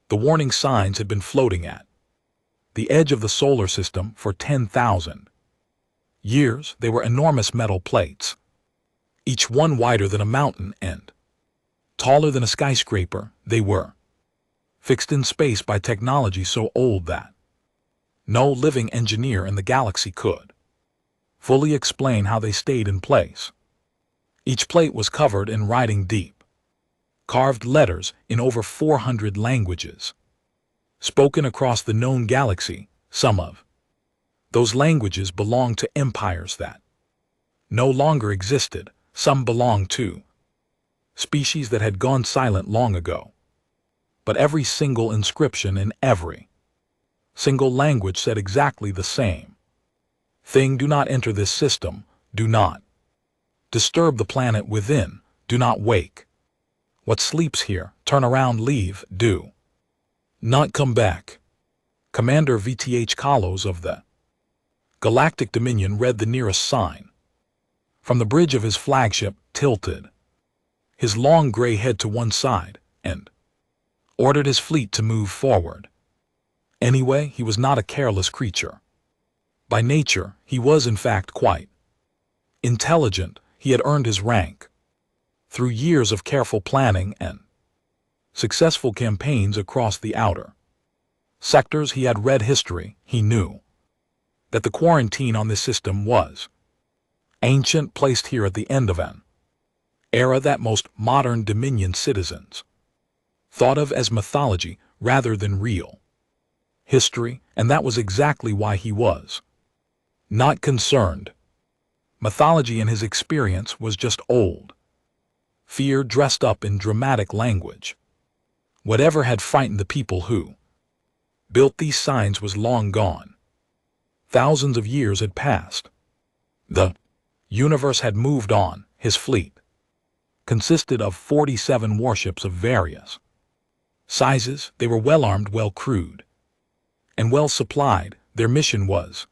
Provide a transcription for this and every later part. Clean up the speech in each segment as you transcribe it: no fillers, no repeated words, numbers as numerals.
The warning signs had been floating at the edge of the solar system for 10,000 years. They were enormous metal plates, each one wider than a mountain and taller than a skyscraper. They were fixed in space by technology so old that no living engineer in the galaxy could fully explain how they stayed in place. Each plate was covered in writing deep, carved letters in over 400 languages, spoken across the known galaxy. Some of those languages belonged to empires that no longer existed. Some belonged to species that had gone silent long ago. But every single inscription in every single language said exactly the same thing. Do not enter this system. Do not disturb the planet within. Do not wake what sleeps here. Turn around. Leave. Do not come back. Commander VTH Kalos of the Galactic Dominion read the nearest sign from the bridge of his flagship, tilted his long gray head to one side, and ordered his fleet to move forward. Anyway, he was not a careless creature. By nature, he was in fact quite intelligent. He had earned his rank through years of careful planning and successful campaigns across the outer sectors. He had read history. He knew that the quarantine on this system was ancient, placed here at the end of an era that most modern Dominion citizens thought of as mythology rather than real history, and that was exactly why he was not concerned. Mythology in his experience was just old fear dressed up in dramatic language. Whatever had frightened the people who built these signs was long gone. Thousands of years had passed. The universe had moved on. His fleet consisted of 47 warships of various sizes. They were well-armed, well-crewed, and well-supplied. Their mission was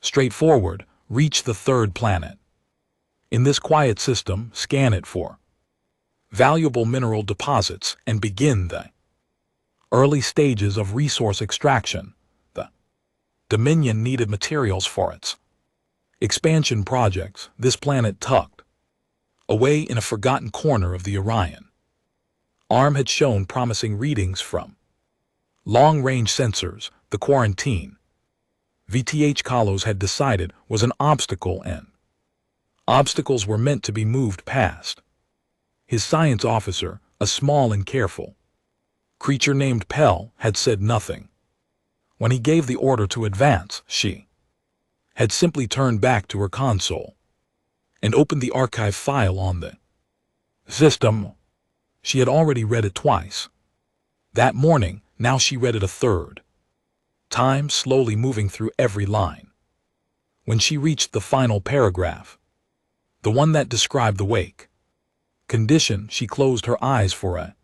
straightforward: reach the third planet. In this quiet system, scan it for valuable mineral deposits and begin the early stages of resource extraction. The Dominion needed materials for its expansion projects. This planet, tucked away in a forgotten corner of the Orion arm, had shown promising readings from long-range sensors. The quarantine, VTH Kalos had decided, was an obstacle, and obstacles were meant to be moved past. His science officer, a small and careful creature named Pell, had said nothing. When he gave the order to advance, she had simply turned back to her console and opened the archive file on the system. She had already read it twice that morning. Now she read it a third time, slowly moving through every line. When she reached the final paragraph, the one that described the wake condition, she closed her eyes for a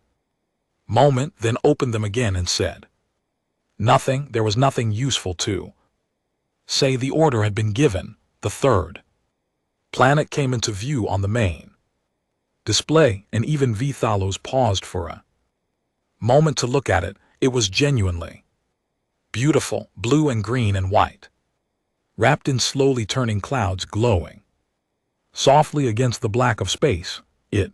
moment, then opened them again and said nothing. There was nothing useful to say. The order had been given. The third planet came into view on the main display, and even Vithalos paused for a moment to look at it. It was genuinely beautiful, blue and green and white, wrapped in slowly turning clouds, glowing softly against the black of space. It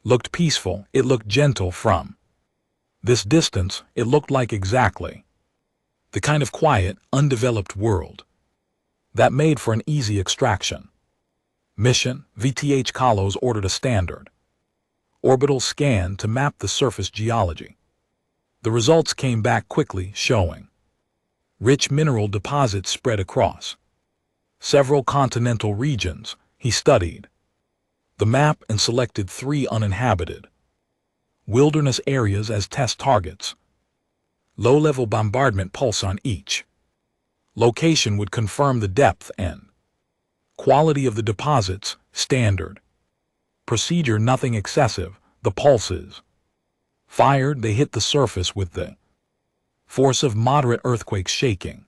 looked peaceful. It looked gentle. From this distance, it looked like exactly the kind of quiet, undeveloped world that made for an easy extraction mission. VTH Kalos ordered a standard orbital scan to map the surface geology. The results came back quickly, showing rich mineral deposits spread across several continental regions. He studied the map and selected 3 uninhabited wilderness areas as test targets. Low-level bombardment pulse on each location would confirm the depth and quality of the deposits. Standard procedure, nothing excessive. The pulses fired. They hit the surface with the force of moderate earthquakes, shaking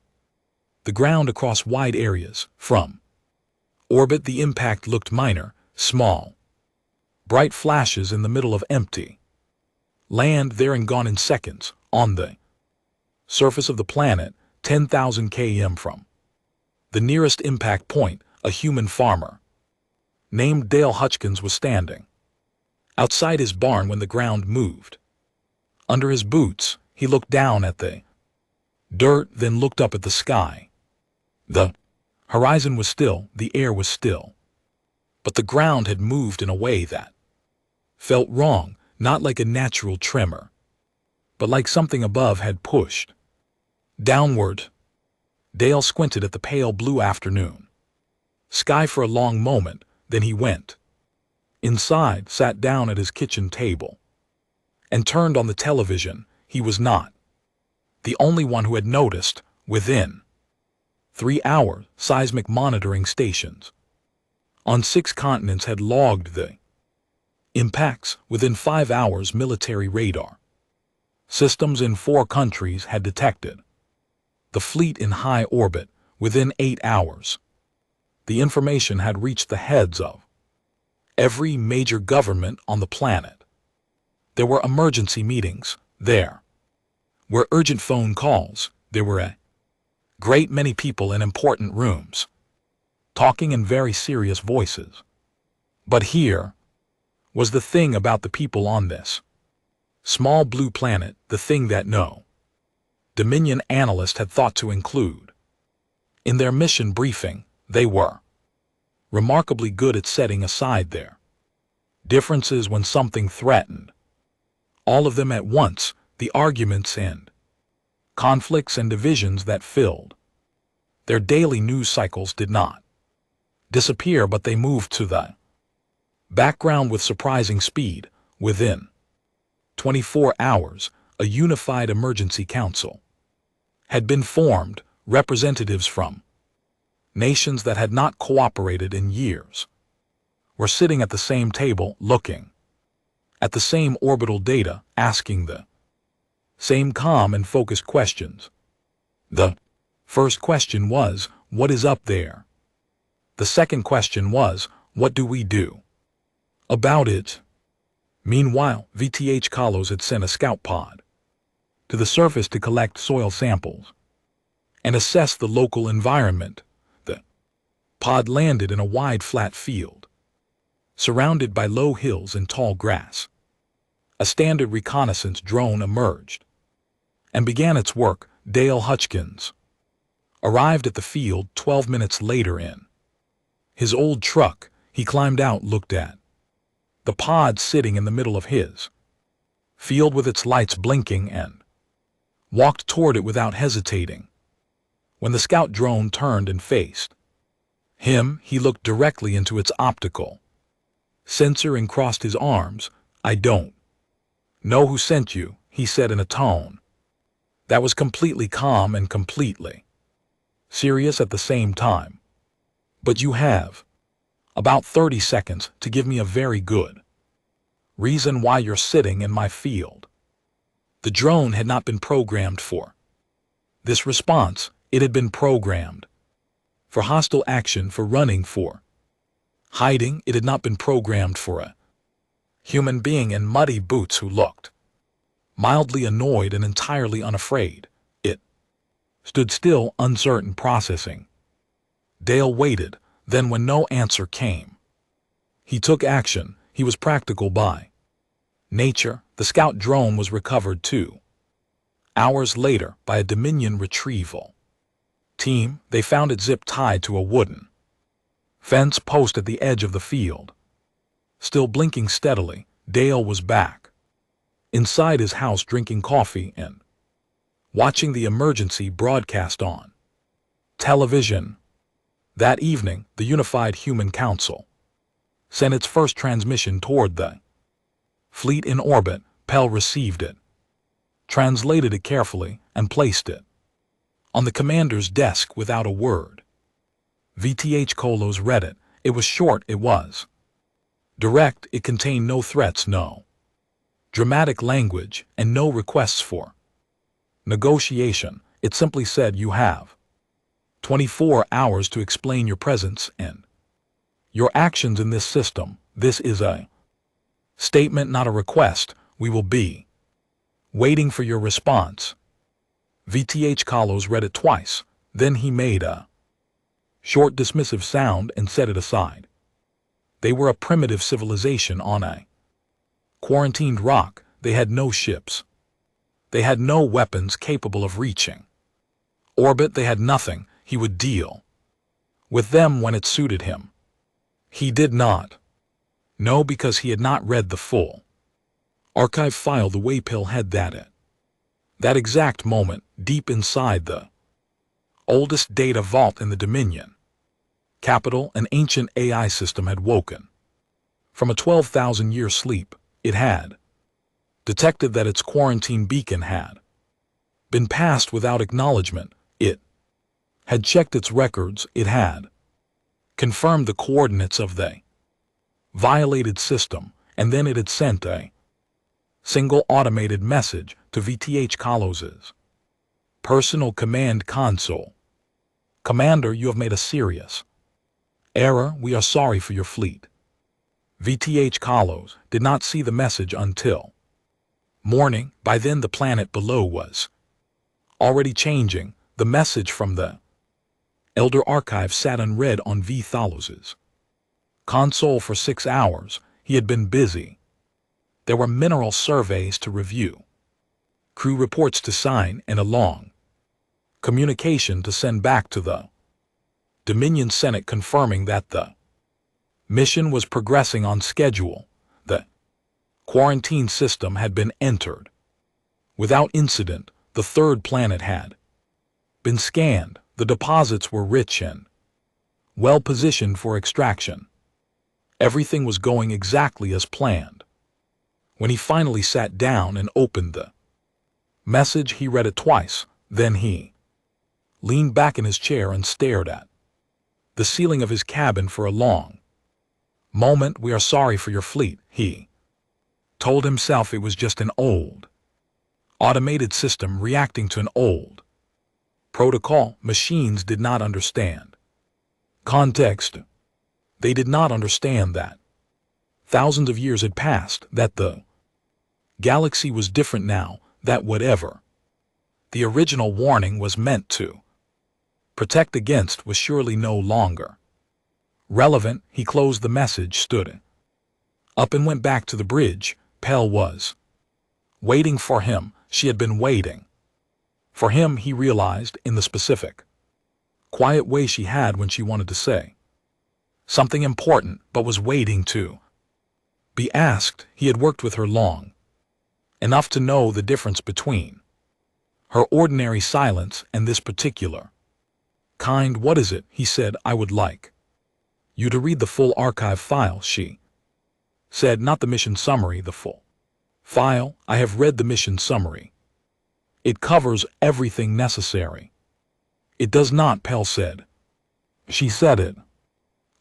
the ground across wide areas. From orbit, the impact looked minor, small, bright flashes in the middle of empty land there and gone in seconds. On the surface of the planet, 10,000 km from the nearest impact point, a human farmer named Dale Hutchins was standing outside his barn when the ground moved. Under his boots, he looked down at the dirt, then looked up at the sky. The horizon was still, the air was still. But the ground had moved in a way that felt wrong, not like a natural tremor, but like something above had pushed downward. Dale squinted at the pale blue afternoon sky for a long moment, then he went inside, sat down at his kitchen table, and turned on the television. He was not the only one who had noticed. Within 3 hours, seismic monitoring stations on 6 continents had logged the impacts. Within 5 hours, military radar systems in 4 countries had detected the fleet in high orbit. Within 8 hours, the information had reached the heads of every major government on the planet. There were emergency meetings. There were urgent phone calls. There were a great many people in important rooms, talking in very serious voices. But here was the thing about the people on this small blue planet, the thing that no Dominion analyst had thought to include in their mission briefing. They were remarkably good at setting aside their differences when something threatened all of them at once. The arguments and conflicts and divisions that filled their daily news cycles did not disappear, but they moved to the background with surprising speed. Within 24 hours, a unified emergency council had been formed. Representatives from nations that had not cooperated in years were sitting at the same table, looking at the same orbital data, asking the same calm and focused questions. The first question was, what is up there? The second question was, what do we do about it? Meanwhile, VTH Kalos had sent a scout pod to the surface to collect soil samples and assess the local environment. The pod landed in a wide flat field, surrounded by low hills and tall grass. A standard reconnaissance drone emerged and began its work. Dale Hutchins arrived at the field 12 minutes later in his old truck. He climbed out, looked at the pod sitting in the middle of his field with its lights blinking, and walked toward it without hesitating. When the scout drone turned and faced him, he looked directly into its optical sensor and crossed his arms. I don't know who sent you, he said in a tone that was completely calm and completely serious at the same time. But you have about 30 seconds to give me a very good reason why you're sitting in my field. The drone had not been programmed for this response. It had been programmed for hostile action, for running, for hiding. It had not been programmed for a human being in muddy boots who looked mildly annoyed and entirely unafraid. It stood still, uncertain, processing. Dale waited. Then when no answer came, he took action. He was practical by nature. The scout drone was recovered 2 hours later by a Dominion retrieval team. They found it zip tied to a wooden fence post at the edge of the field. Still blinking steadily, Dale was back inside his house, drinking coffee and watching the emergency broadcast on television. That evening, the Unified Human Council sent its first transmission toward the fleet in orbit. Pell received it, translated it carefully, and placed it on the commander's desk without a word. VTH Kalos read it. It was short, it was direct, it contained no threats, no dramatic language, and no requests for negotiation. It simply said, you have 24 hours to explain your presence and your actions in this system. This is a statement, not a request. We will be Waiting for your response. VTH Kalos read it twice, then he made a short dismissive sound and set it aside. They were a primitive civilization on a quarantined rock. They had no ships. They had no weapons capable of reaching orbit. They had nothing. He would deal with them when it suited him. He did not know because he had not read the full archive file the way Pill had that at that exact moment, deep inside the oldest data vault in the Dominion capital, an ancient AI system had woken from a 12,000-year sleep. It had detected that its quarantine beacon had been passed without acknowledgement. It had checked its records. It had confirmed the coordinates of the violated system, and then it had sent a single automated message to VTH Kalos's personal command console. Commander, you have made a serious error. We are sorry for your fleet. VTH Kalos did not see the message until morning. By then the planet below was already changing. The message from the Elder Archive sat unread on V. Thalos's console for 6 hours. He had been busy. There were mineral surveys to review, crew reports to sign, and a long communication to send back to the Dominion Senate confirming that the mission was progressing on schedule. The quarantine system had been entered without incident. The third planet had been scanned. The deposits were rich and well positioned for extraction. Everything was going exactly as planned. When he finally sat down and opened the message, he read it twice. Then he leaned back in his chair and stared at the ceiling of his cabin for a long moment. We are sorry for your fleet, he told himself. It was just an old automated system reacting to an old protocol. Machines did not understand context. They did not understand that thousands of years had passed, that the galaxy was different now, that whatever the original warning was meant to protect against was surely no longer relevant. He closed the message, stood up, and went back to the bridge. Pell was waiting for him. She had been waiting for him. He realized in the specific, quiet way she had when she wanted to say something important but was waiting to be asked. He had worked with her long enough to know the difference between her ordinary silence and this particular kind. What is it? He said. I would like you to read the full archive file, she said. Not the mission summary, the full file. I have read the mission summary. It covers everything necessary. It does not, Pell said. She said it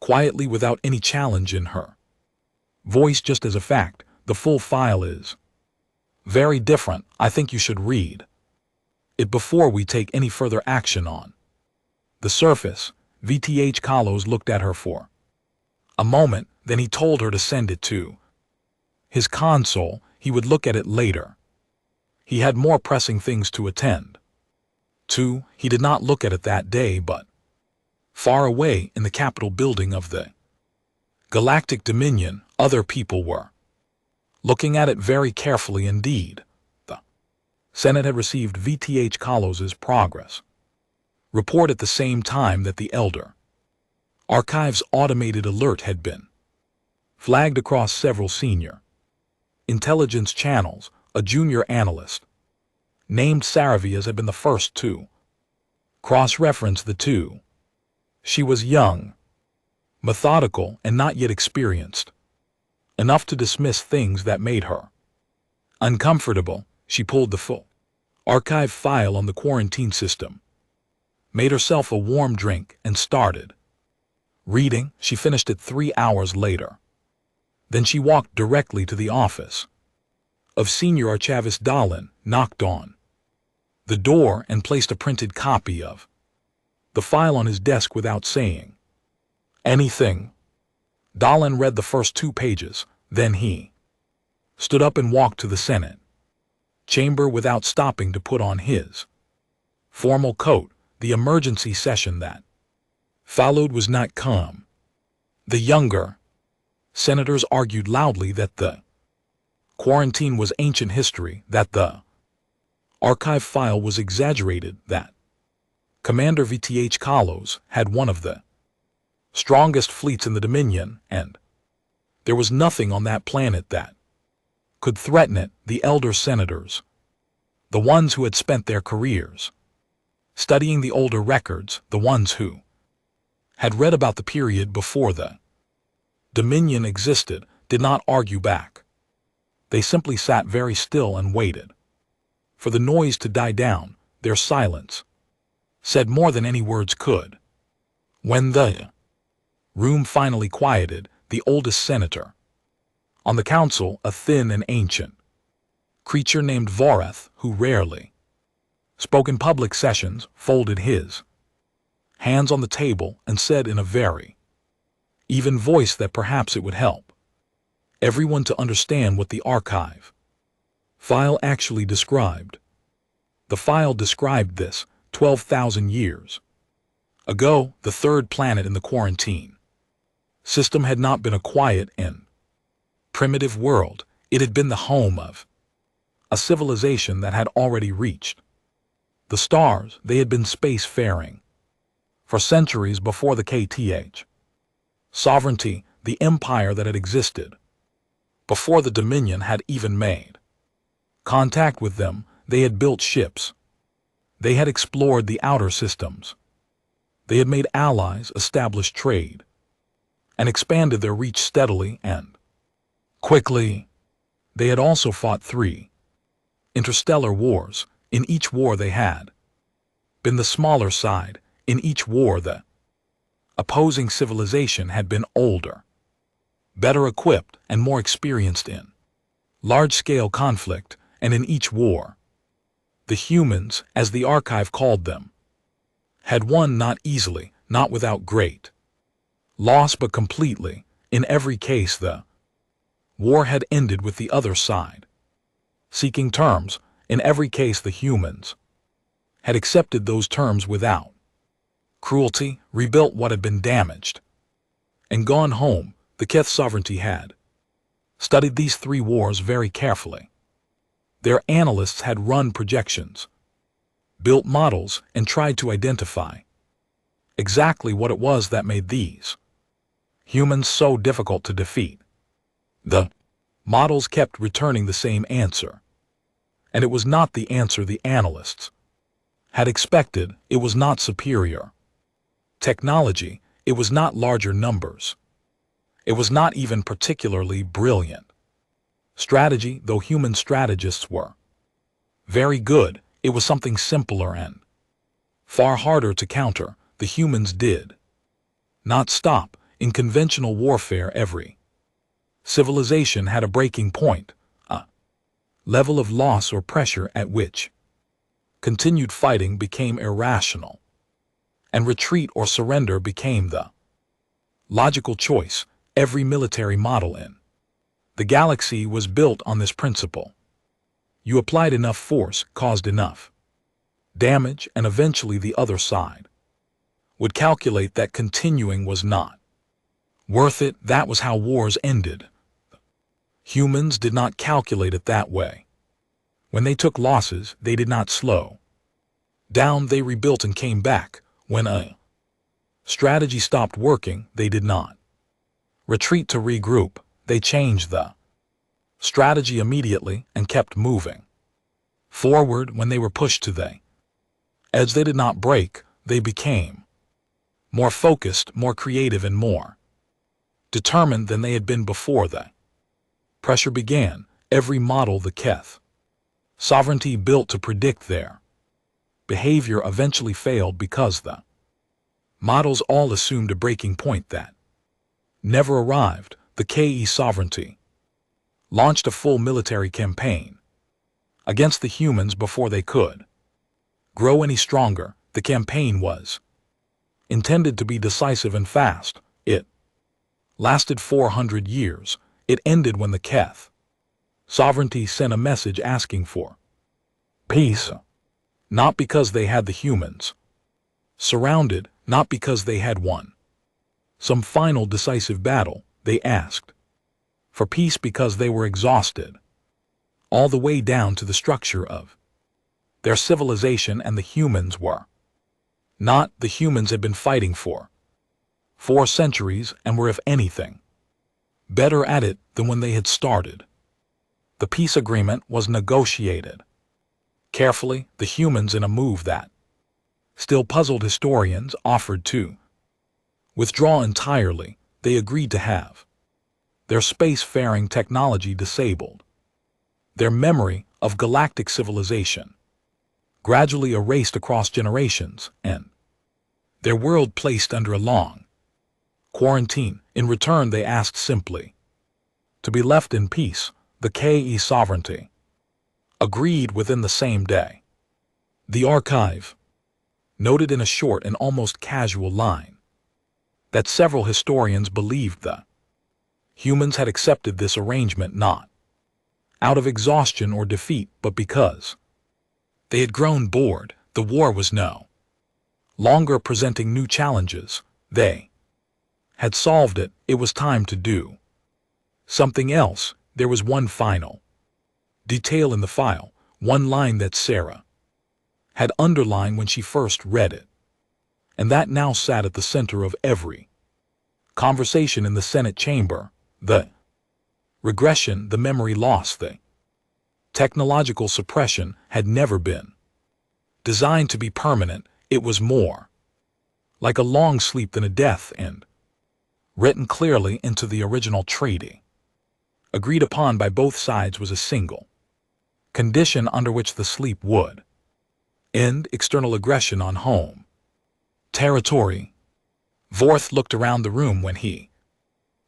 quietly, without any challenge in her voice. Just as a fact, the full file is very different. I think you should read it before we take any further action on the surface. VTH Kalos looked at her for a moment, then he told her to send it to his console. He would look at it later. He had more pressing things to attend to. He did not look at it that day, but far away in the Capitol building of the Galactic Dominion, other people were looking at it very carefully indeed. The Senate had received VTH Kalos's progress report at the same time that the Elder Archive's automated alert had been flagged across several senior intelligence channels. A junior analyst named Saravias had been the first to cross-reference the two. She was young, methodical, and not yet experienced enough to dismiss things that made her uncomfortable. She pulled the full archive file on the quarantine system, made herself a warm drink, and started reading. She finished it 3 hours later. Then she walked directly to the office of Senior Archivist Dahlin, knocked on the door, and placed a printed copy of the file on his desk without saying anything. Dahlin read the first 2 pages, then he stood up and walked to the Senate chamber without stopping to put on his formal coat. The emergency session that followed was not calm. The younger senators argued loudly that the quarantine was ancient history, that the archive file was exaggerated, that Commander VTH Kalos had one of the strongest fleets in the Dominion, and there was nothing on that planet that could threaten it. The elder senators, the ones who had spent their careers studying the older records, the ones who had read about the period before the Dominion existed, did not argue back. They simply sat very still and waited for the noise to die down. Their silence said more than any words could. When the room finally quieted, the oldest senator on the council, a thin and ancient creature named Voreth, who rarely spoke in public sessions, folded his hands on the table and said in a very even voice that perhaps it would help everyone to understand what the archive file actually described. The file described this 12,000 years ago. The third planet in the quarantine system had not been a quiet and primitive world. It had been the home of a civilization that had already reached the stars. They had been space-faring for centuries before the KTH sovereignty, the empire that had existed before the Dominion had even made contact with them. They had built ships. They had explored the outer systems. They had made allies, established trade, and expanded their reach steadily and quickly. They had also fought 3 interstellar wars. In each war they had been the smaller side. In each war the opposing civilization had been older, better equipped, and more experienced in large-scale conflict. And in each war, the humans, as the archive called them, had won, not easily, not without great loss, but completely. In every case the war had ended with the other side seeking terms. In every case the humans had accepted those terms without cruelty, rebuilt what had been damaged, and gone home. The Keth sovereignty had studied these 3 wars very carefully. Their analysts had run projections, built models, and tried to identify exactly what it was that made these humans so difficult to defeat. The models kept returning the same answer, and it was not the answer the analysts had expected. It was not superior technology. It was not larger numbers. It was not even particularly brilliant strategy, though human strategists were very good. It was something simpler and far harder to counter. The humans did not stop. In conventional warfare, every civilization had a breaking point, a level of loss or pressure at which continued fighting became irrational, and retreat or surrender became the logical choice. Every military model in the galaxy was built on this principle. You applied enough force, caused enough damage, and eventually the other side would calculate that continuing was not worth it. That was how wars ended. Humans did not calculate it that way. When they took losses, they did not slow down. They rebuilt and came back. When a strategy stopped working, they did not retreat to regroup. They changed the strategy immediately and kept moving forward. When they were pushed to the edge, they did not break. They became more focused, more creative, and more determined than they had been before the pressure began. Every model the Keth sovereignty built to predict their behavior eventually failed because the models all assumed a breaking point that never arrived. The KE sovereignty launched a full military campaign against the humans before they could grow any stronger. The campaign was intended to be decisive and fast. It lasted 400 years. It ended when the Keth sovereignty sent a message asking for Peace, not because they had the humans. Surrounded, not because they had won some final decisive battle, they asked for peace because they were exhausted, all the way down to the structure of their civilization, and the humans were not. The humans had been fighting for 4 centuries and were, if anything, better at it than when they had started. The peace agreement was negotiated carefully. The humans, in a move that still puzzled historians, offered to withdraw entirely. They agreed to have their space-faring technology disabled, their memory of galactic civilization gradually erased across generations, and their world placed under a long quarantine. In return, they asked simply to be left in peace. The KE sovereignty agreed within the same day. The archive noted in a short and almost casual line that several historians believed the humans had accepted this arrangement not out of exhaustion or defeat, but because they had grown bored. The war was no longer presenting new challenges. They had solved it. It was time to do something else. There was one final detail in the file, one line that Sarah had underlined when she first read it, and that now sat at the center of every conversation in the Senate chamber: the regression, the memory loss, the technological suppression had never been designed to be permanent. It was more like a long sleep than a death, and written clearly into the original treaty agreed upon by both sides was a single condition under which the sleep would end: external aggression on home territory. Vorth looked around the room when he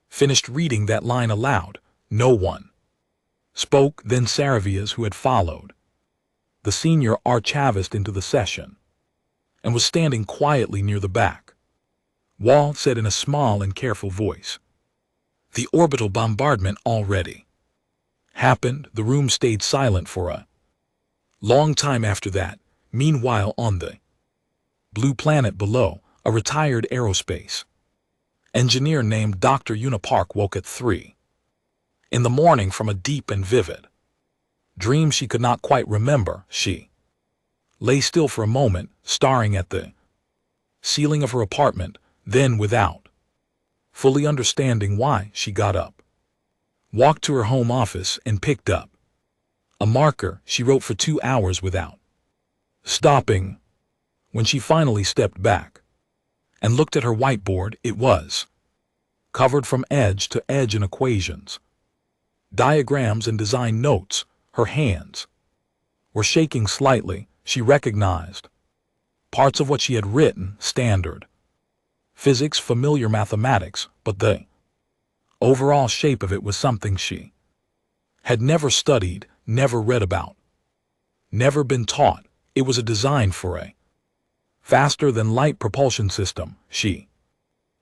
finished reading that line aloud. No one spoke. Then Saravias, who had followed the senior archivist into the session and was standing quietly near the back wall, said in a small and careful voice, "The orbital bombardment already happened." The room stayed silent for a long time after that. Meanwhile, on the blue planet below, a retired aerospace engineer named Dr. Unipark woke at 3 in the morning from a deep and vivid dream she could not quite remember. She lay still for a moment, staring at the ceiling of her apartment. Then, without fully understanding why, she got up, walked to her home office, and picked up a marker. She wrote for 2 hours without stopping. When she finally stepped back and looked at her whiteboard, it was covered from edge to edge in equations, diagrams, and design notes. Her hands were shaking slightly. She recognized parts of what she had written: standard physics, familiar mathematics, but the overall shape of it was something she had never studied, never read about, never been taught. It was a design for a faster-than-light propulsion system. She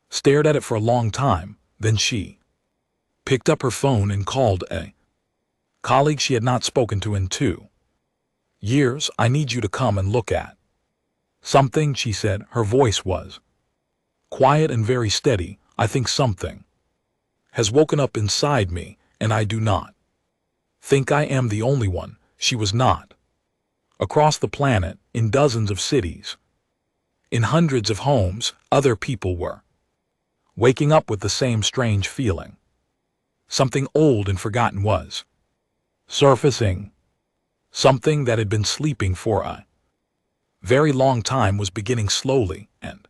stared at it for a long time. Then she picked up her phone and called a colleague she had not spoken to in 2 years. "I need you to come and look at something," she said. Her voice was quiet and very steady. "I think something has woken up inside me, and I do not think I am the only one." She was not. Across the planet, in dozens of cities, in hundreds of homes, other people were waking up with the same strange feeling. Something old and forgotten was surfacing. Something that had been sleeping for a very long time was beginning slowly and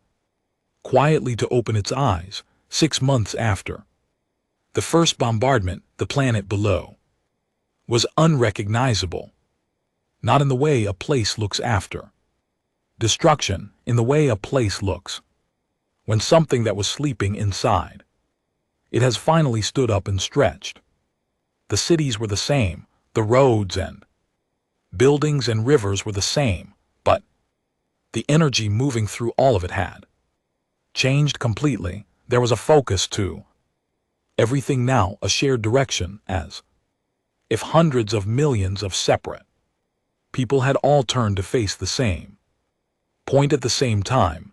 quietly to open its eyes. 6 months after the first bombardment, the planet below was unrecognizable. Not in the way a place looks after destruction, in the way a place looks when something that was sleeping inside it has finally stood up and stretched. The cities were the same, the roads and buildings and rivers were the same, but the energy moving through all of it had changed completely. There was a focus to everything now, a shared direction, as if hundreds of millions of separate People had all turned to face the same point at the same time.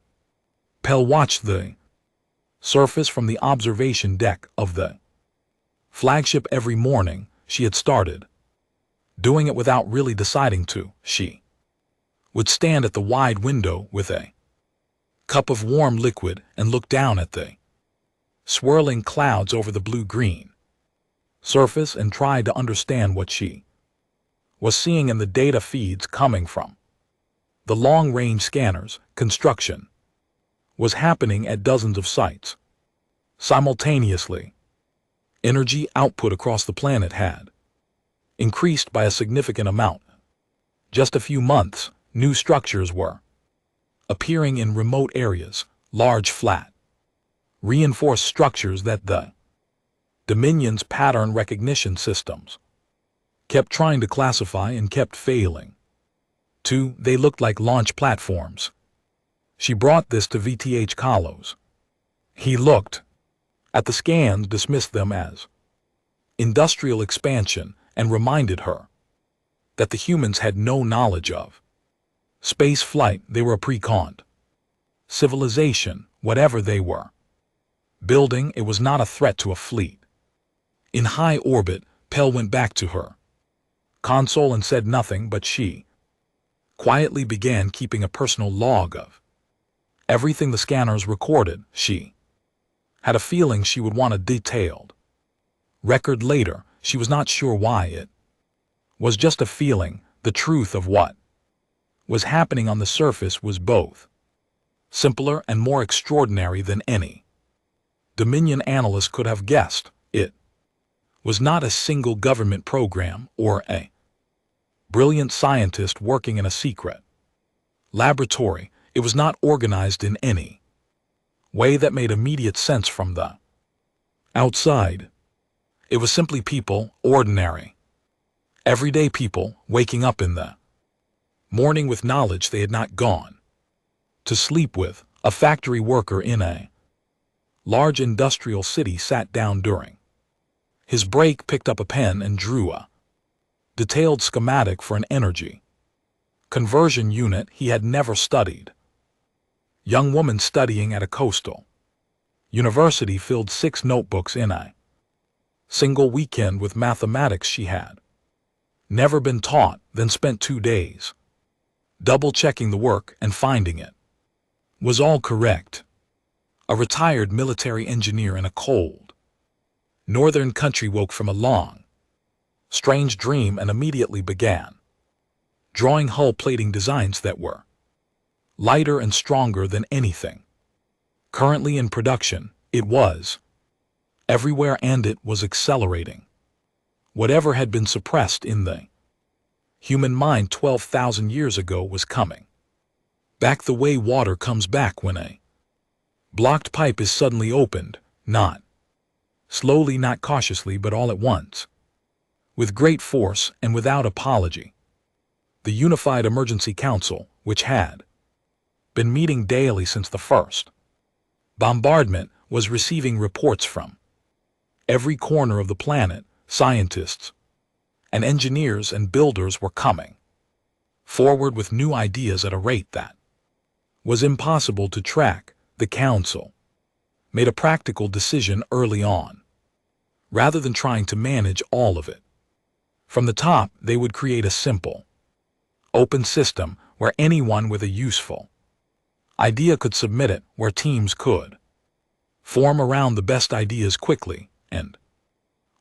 Pell watched the surface from the observation deck of the flagship every morning. She had started doing it without really deciding to. She would stand at the wide window with a cup of warm liquid and look down at the swirling clouds over the blue-green surface and try to understand what she was seeing in the data feeds coming from the long-range scanners. Construction was happening at dozens of sites simultaneously. Energy output across the planet had increased by a significant amount. Just a few months, new structures were appearing in remote areas, large flat, reinforced structures that the Dominion's pattern recognition systems kept trying to classify and kept failing. They looked like launch platforms. She brought this to VTH Kalos. He looked at the scans, dismissed them as industrial expansion, and reminded her that the humans had no knowledge of space flight. They were a pre-con civilization, whatever they were building. It was not a threat to a fleet. In high orbit, Pell went back to her console and said nothing, but she quietly began keeping a personal log of everything the scanners recorded. She had a feeling she would want a detailed record later. She was not sure why. It was just a feeling. The truth of what was happening on the surface was both simpler and more extraordinary than any Dominion analyst could have guessed. It was not a single government program or a brilliant scientist working in a secret laboratory. It was not organized in any way that made immediate sense from the outside. It was simply people, ordinary, everyday people, waking up in the morning with knowledge they had not gone to sleep with. A factory worker in a large industrial city sat down during his break, picked up a pen and drew a detailed schematic for an energy conversion unit he had never studied. Young woman studying at a coastal university filled 6 notebooks in a single weekend with mathematics she had never been taught, then spent 2 days double-checking the work and finding it was all correct. A retired military engineer in a cold northern country woke from a long, strange dream and immediately began drawing hull plating designs that were lighter and stronger than anything currently in production. It was everywhere, and it was accelerating whatever had been suppressed in the human mind 12,000 years ago was coming back, the way water comes back when a blocked pipe is suddenly opened, not slowly, not cautiously, but all at once, with great force and without apology. The Unified Emergency Council, which had been meeting daily since the first bombardment, was receiving reports from every corner of the planet. Scientists and engineers and builders were coming forward with new ideas at a rate that was impossible to track. The council made a practical decision early on. Rather than trying to manage all of it from the top, they would create a simple, open system where anyone with a useful idea could submit it, where teams could form around the best ideas quickly, and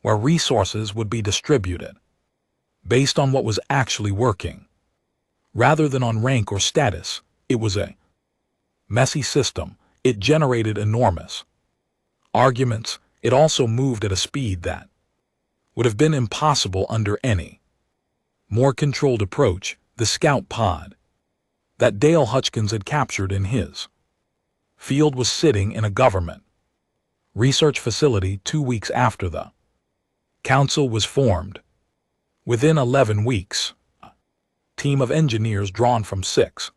where resources would be distributed based on what was actually working, rather than on rank or status. It was a messy system. It generated enormous arguments. It also moved at a speed that would have been impossible under any more controlled approach. The scout pod that Dale Hutchins had captured in his field was sitting in a government research facility 2 weeks after the council was formed. Within 11 weeks, a team of engineers drawn from 6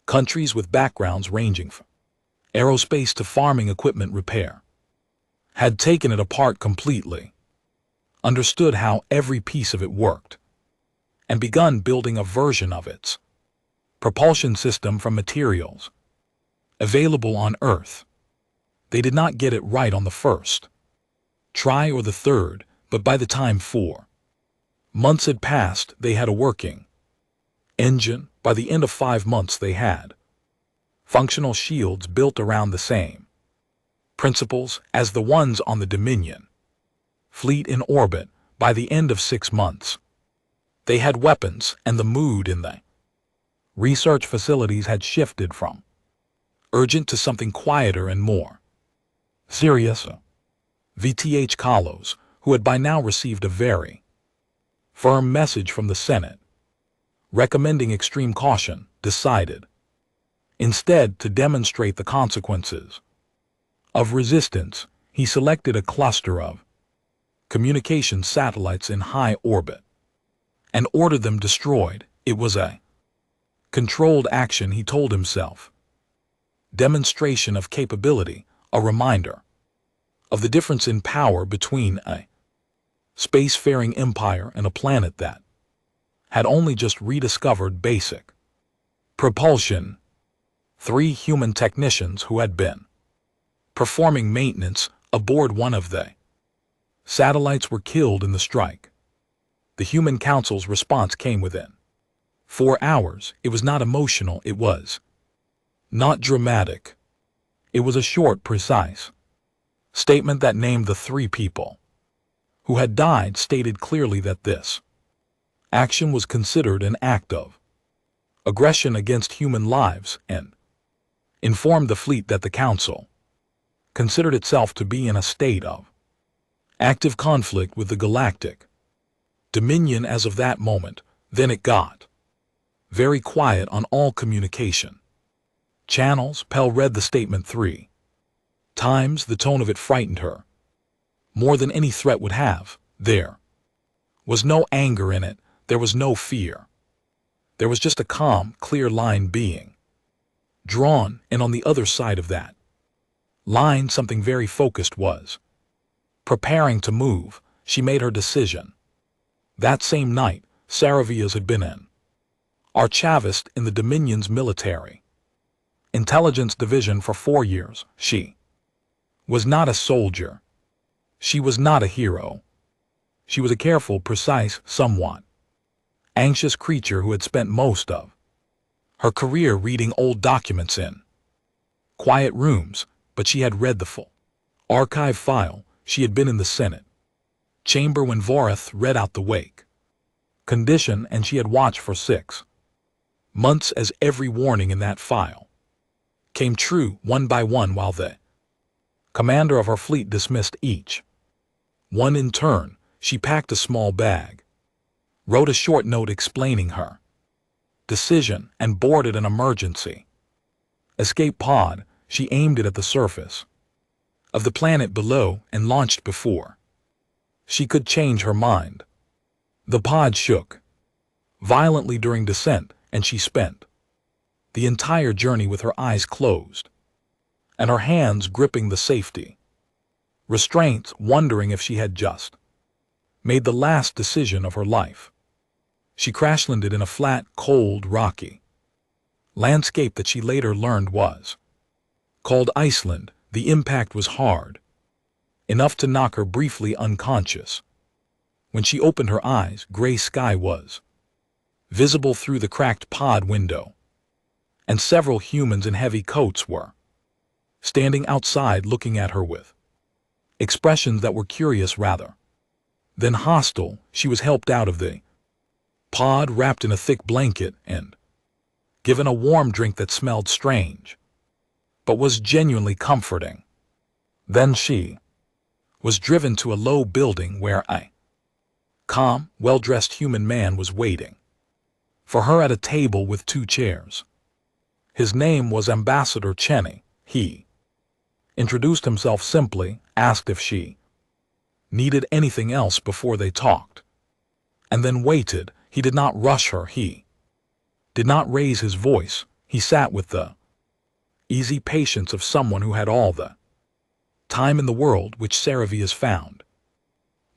countries with backgrounds ranging from aerospace to farming equipment repair had taken it apart completely, understood how every piece of it worked, and begun building a version of its propulsion system from materials available on Earth. They did not get it right on the first try or the third, but by the time 4 months had passed, they had a working engine. By the end of 5 months, they had functional shields built around the same principles as the ones on the Dominion fleet in orbit. By the end of 6 months, they had weapons, and the mood in the research facilities had shifted from urgent to something quieter and more serious. VTH Kalos, who had by now received a very firm message from the Senate recommending extreme caution, decided instead to demonstrate the consequences of resistance. He selected a cluster of communication satellites in high orbit and ordered them destroyed. It was a controlled action, he told himself. Demonstration of capability, a reminder of the difference in power between a spacefaring empire and a planet that had only just rediscovered basic propulsion. 3 human technicians who had been performing maintenance aboard one of the satellites were killed in the strike. The Human Council's response came within 4 hours. It was not emotional, it was not dramatic. It was a short, precise statement that named the 3 people who had died, stated clearly that this action was considered an act of aggression against human lives, and informed the fleet that the Council considered itself to be in a state of active conflict with the galactic Dominion as of that moment. Then it got very quiet on all communication channels. Pell read the statement 3 times. The tone of it frightened her more than any threat would have. There was no anger in it. There was no fear. There was just a calm, clear line being drawn, and on the other side of that line something very focused was preparing to move. She made her decision. That same night, Saravias had been an archivist in the Dominion's military intelligence division for 4 years. She was not a soldier. She was not a hero. She was a careful, precise, somewhat anxious creature who had spent most of her career reading old documents in quiet rooms, but she had read the full archive file. She had been in the Senate chamber when Vorath read out the wake condition, and she had watched for 6 months as every warning in that file came true one by one, while the commander of her fleet dismissed each one in turn. She packed a small bag, wrote a short note explaining her decision, and boarded an emergency escape pod. She aimed it at the surface of the planet below and launched before she could change her mind. The pod shook violently during descent, and she spent the entire journey with her eyes closed and her hands gripping the safety restraints, wondering if she had just made the last decision of her life. She crash-landed in a flat, cold, rocky landscape that she later learned was called Iceland. The impact was hard, enough to knock her briefly unconscious. When she opened her eyes, gray sky was visible through the cracked pod window, and several humans in heavy coats were standing outside looking at her with expressions that were curious rather than hostile. She was helped out of the pod, wrapped in a thick blanket, and given a warm drink that smelled strange, but was genuinely comforting. Then she was driven to a low building where a calm, well-dressed human man was waiting for her at a table with 2 chairs. His name was Ambassador Cheney. He introduced himself simply, asked if she needed anything else before they talked, and then waited. He did not rush her. He did not raise his voice. He sat with the easy patience of someone who had all the time in the world, which Saravias found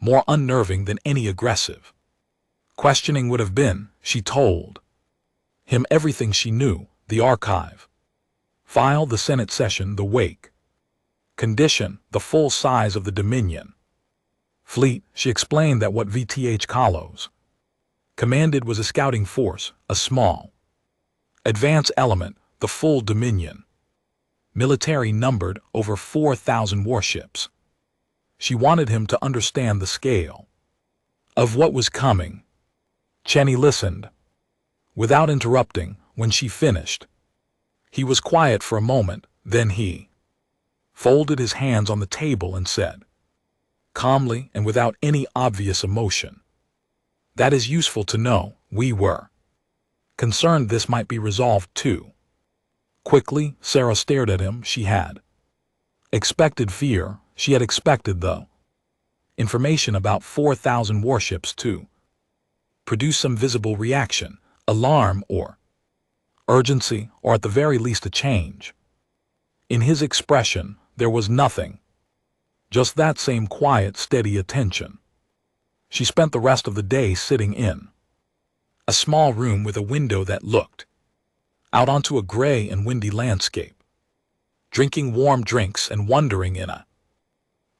more unnerving than any aggressive Questioning would have been, she told him everything she knew, the archive, file, the Senate session, the wake, condition, the full size of the Dominion fleet. She explained that what VTH Kalos commanded was a scouting force, a small advance element, the full Dominion military numbered over 4,000 warships. She wanted him to understand the scale of what was coming. Cheney listened without interrupting. When she finished, he was quiet for a moment, then he folded his hands on the table and said, calmly and without any obvious emotion, "That is useful to know. We were concerned this might be resolved too quickly." Sarah stared at him. She had expected fear. She had expected the information about 4,000 warships to produce some visible reaction, alarm or urgency, or at the very least a change. In his expression, there was nothing, just that same quiet, steady attention. She spent the rest of the day sitting in a small room with a window that looked out onto a gray and windy landscape, drinking warm drinks and wondering in a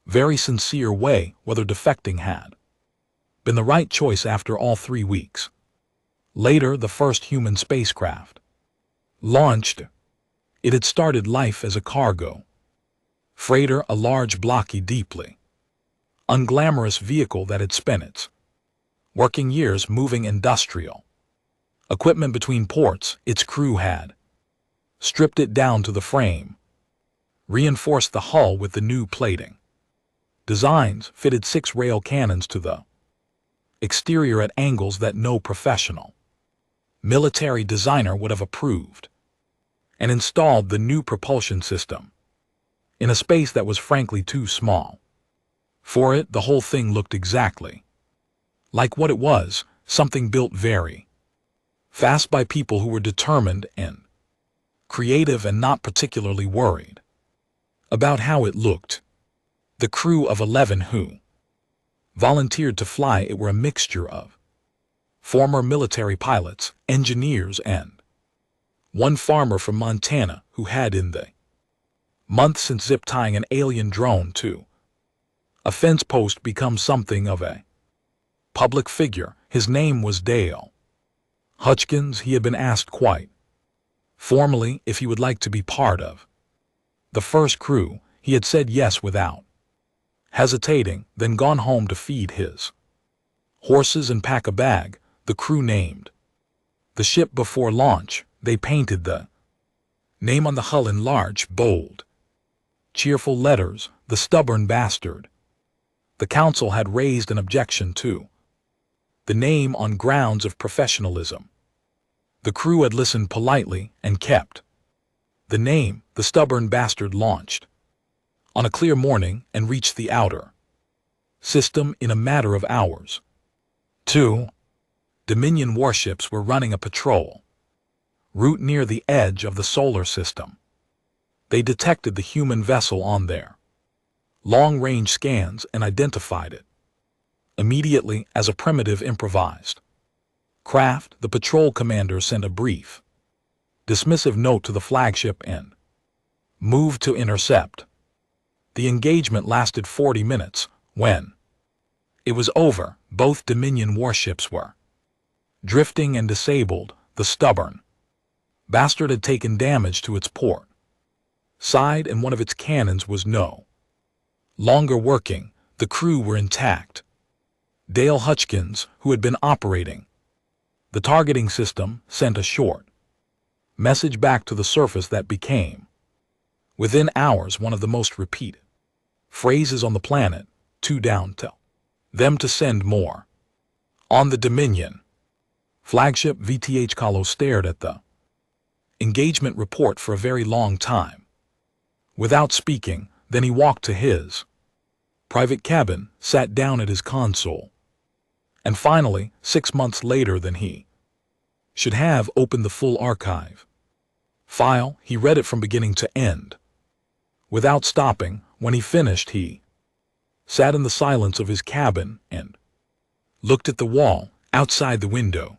very sincere way whether defecting had been the right choice after all 3 weeks. Later, the first human spacecraft launched. It had started life as a cargo freighter, a large, blocky, deeply unglamorous vehicle that had spent its working years moving industrial equipment between ports. Its crew had stripped it down to the frame, reinforced the hull with the new plating designs, fitted 6 rail cannons to the exterior at angles that no professional military designer would have approved, and installed the new propulsion system in a space that was frankly too small for it. The whole thing looked exactly like what it was, something built very fast by people who were determined and creative and not particularly worried about how it looked. The crew of 11 who volunteered to fly it were a mixture of former military pilots, engineers, and one farmer from Montana who had in the month since zip-tying an alien drone to a fence post become something of a public figure. His name was Dale Hutchkins. He had been asked quite formally if he would like to be part of the first crew. He had said yes without hesitating, then gone home to feed his horses and pack a bag. The crew named the ship before launch. They painted the name on the hull in large, bold, cheerful letters, "The Stubborn Bastard." The council had raised an objection to the name on grounds of professionalism. The crew had listened politely and kept the name. The Stubborn Bastard launched on a clear morning and reached the outer system in a matter of hours. 2 Dominion warships were running a patrol route near the edge of the solar system. They detected the human vessel on their long-range scans and identified it immediately as a primitive improvised craft. The patrol commander sent a brief, dismissive note to the flagship and moved to intercept. The engagement lasted 40 minutes. When it was over, both Dominion warships were drifting and disabled. The Stubborn Bastard had taken damage to its port side and one of its cannons was no longer working. The crew were intact. Dale Hutchkins, who had been operating the targeting system, sent a short message back to the surface that became, within hours, one of the most repeated phrases on the planet. 2 down. Tell them to send more. On the Dominion flagship, VTH Kahlo stared at the engagement report for a very long time without speaking. Then he walked to his private cabin, sat down at his console, and finally, 6 months later than he should have, opened the full archive file. He read it from beginning to end without stopping. When he finished, he sat in the silence of his cabin and looked at the wall. Outside the window,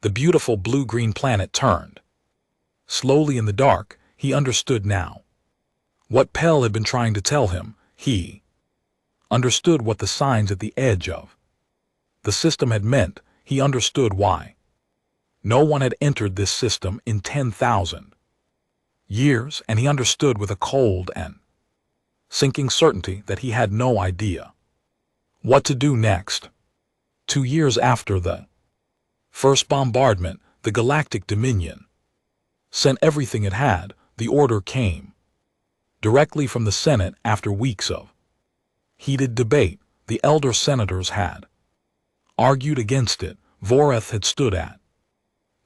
the beautiful blue-green planet turned. Slowly in the dark, he understood now. What Pell had been trying to tell him, he understood what the signs at the edge of the system had meant. He understood why no one had entered this system in 10,000 years, and he understood with a cold and sinking certainty that he had no idea what to do next. 2 years after the first bombardment, the Galactic Dominion sent everything it had. The order came directly from the Senate after weeks of heated debate. The elder senators had argued against it. Voreth had stood at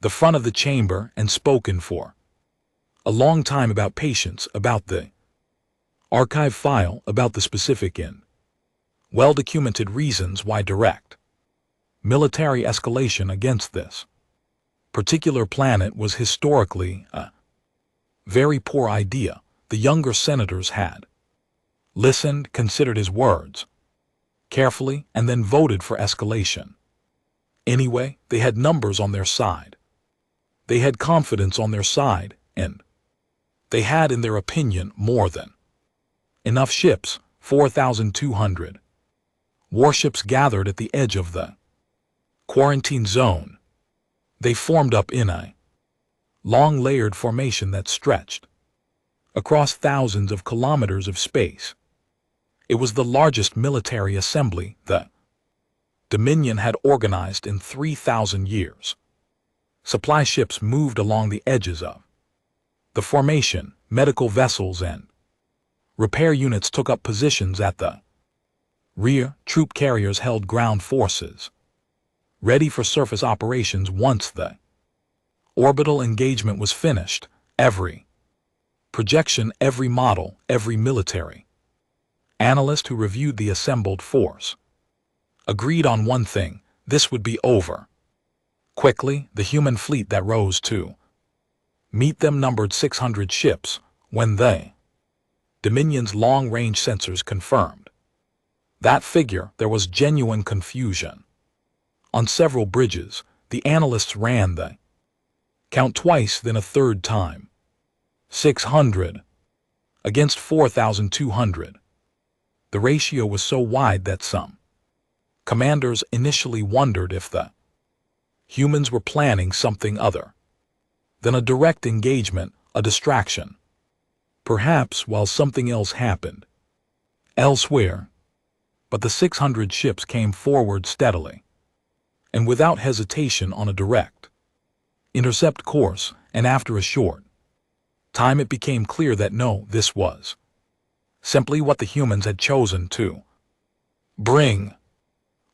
the front of the chamber and spoken for a long time about patience, about the archive file, about the specific and well-documented reasons why direct military escalation against this particular planet was historically a very poor idea. The younger senators had listened, considered his words carefully, and then voted for escalation. Anyway, they had numbers on their side. They had confidence on their side, and they had, in their opinion, more than enough ships. 4,200 warships gathered at the edge of the quarantine zone. They formed up in a long layered formation that stretched across thousands of kilometers of space. It was the largest military assembly the Dominion had organized in 3,000 years. Supply ships moved along the edges of the formation. Medical vessels and repair units took up positions at the rear. Troop carriers held ground forces, ready for surface operations once the orbital engagement was finished. Every projection, every model, every military analyst who reviewed the assembled force agreed on one thing: this would be over quickly. The human fleet that rose to meet them numbered 600 ships when the Dominion's long-range sensors confirmed that figure. There was genuine confusion. On several bridges, the analysts ran the count twice, then a third time. 600 against 4,200. The ratio was so wide that some commanders initially wondered if the humans were planning something other than a direct engagement, a distraction. Perhaps while something else happened elsewhere. But the 600 ships came forward steadily and without hesitation on a direct intercept course, and after a short time it became clear that no, this was simply what the humans had chosen to bring.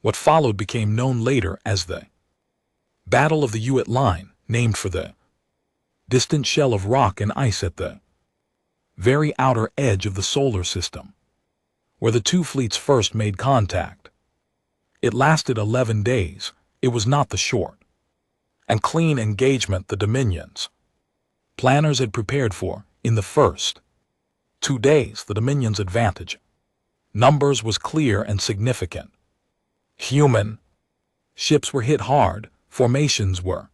What followed became known later as the Battle of the Hewitt Line, named for the distant shell of rock and ice at the very outer edge of the solar system, where the two fleets first made contact. It lasted 11 days. It was not the short and clean engagement the Dominion's planners had prepared for. In the first 2 days, the Dominion's advantage numbers was clear and significant. Human ships were hit hard. Formations were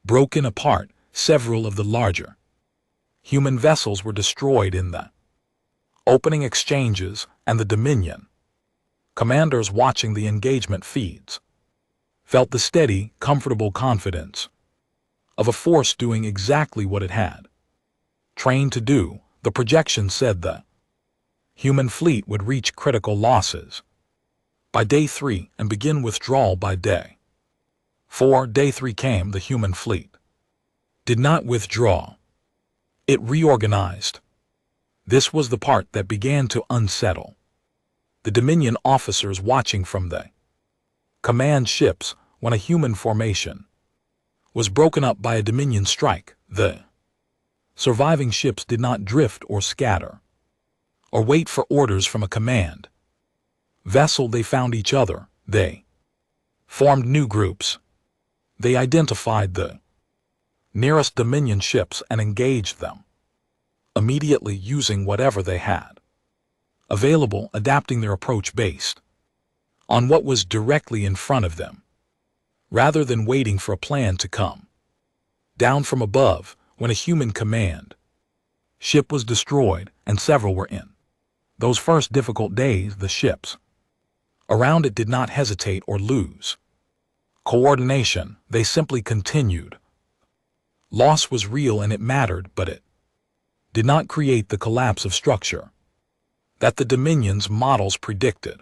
broken apart. Several of the larger human vessels were destroyed in the opening exchanges, and the Dominion commanders watching the engagement feeds felt the steady, comfortable confidence of a force doing exactly what it had trained to do. The projection said the human fleet would reach critical losses by day 3 and begin withdrawal by day 4. Day 3 came. The human fleet did not withdraw. It reorganized. This was the part that began to unsettle the Dominion officers watching from the command ships. When a human formation was broken up by a Dominion strike, the surviving ships did not drift or scatter or wait for orders from a command vessel. They found each other. They formed new groups. They identified the nearest Dominion ships and engaged them immediately, using whatever they had available, adapting their approach based on what was directly in front of them. rather than waiting for a plan to come down from above. When a human command ship was destroyed, and several were in those first difficult days, the ships around it did not hesitate or lose coordination. They simply continued. Loss was real and it mattered, but it did not create the collapse of structure that the Dominion's models predicted.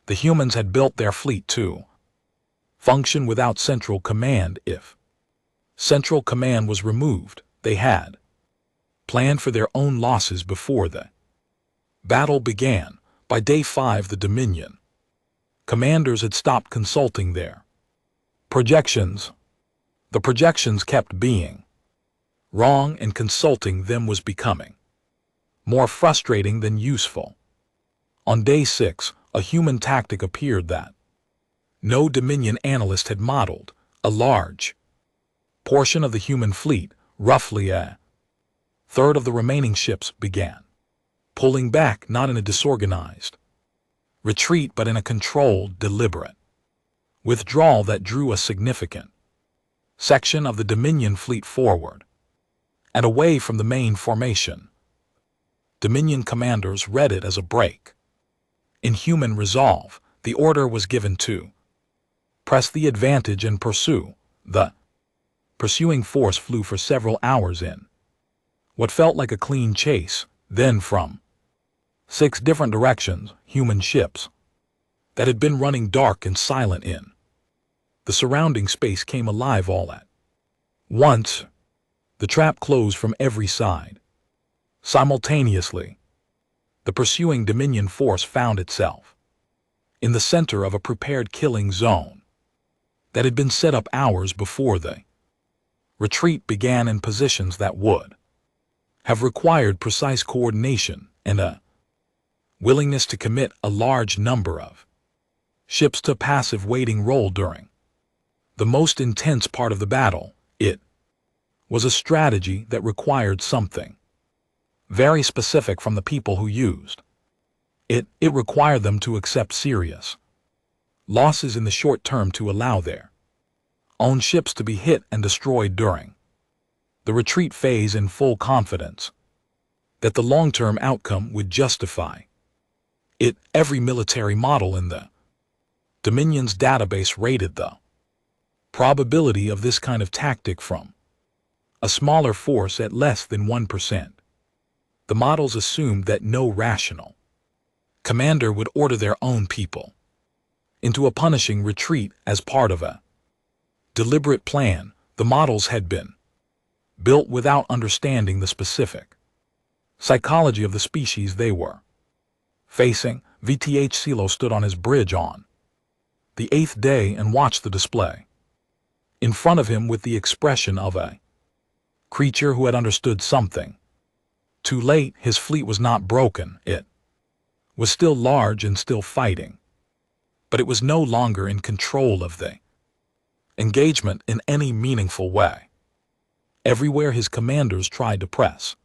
The humans had built their fleet to function without central command. If central command was removed, they had planned for their own losses before the battle began. By day 5, the Dominion commanders had stopped consulting their projections. The projections kept being wrong, and consulting them was becoming more frustrating than useful. On day 6, a human tactic appeared that no Dominion analyst had modeled. A large portion of the human fleet, roughly a third of the remaining ships, began pulling back, not in a disorganized retreat but in a controlled, deliberate withdrawal that drew a significant section of the Dominion fleet forward and away from the main formation. Dominion commanders read it as a break in human resolve. The order was given to press the advantage and pursue. The pursuing force flew for several hours in what felt like a clean chase. Then from 6 different directions, human ships that had been running dark and silent in the surrounding space came alive all at once. The trap closed from every side. Simultaneously, the pursuing Dominion force found itself in the center of a prepared killing zone that had been set up hours before the retreat began, in positions that would have required precise coordination and a willingness to commit a large number of ships to passive waiting role during the most intense part of the battle. It was a strategy that required something very specific from the people who used it. It required them to accept serious losses in the short term to allow their own ships to be hit and destroyed during the retreat phase, in full confidence that the long-term outcome would justify it. Every military model in the Dominion's database rated the probability of this kind of tactic from a smaller force at less than 1%. The models assumed that no rational commander would order their own people into a punishing retreat as part of a deliberate plan. The models had been built without understanding the specific psychology of the species they were facing. VTH Silo stood on his bridge on the 8th day and watched the display in front of him with the expression of a creature who had understood something too late. His fleet was not broken. It was still large and still fighting, but it was no longer in control of the engagement in any meaningful way. Everywhere his commanders tried to press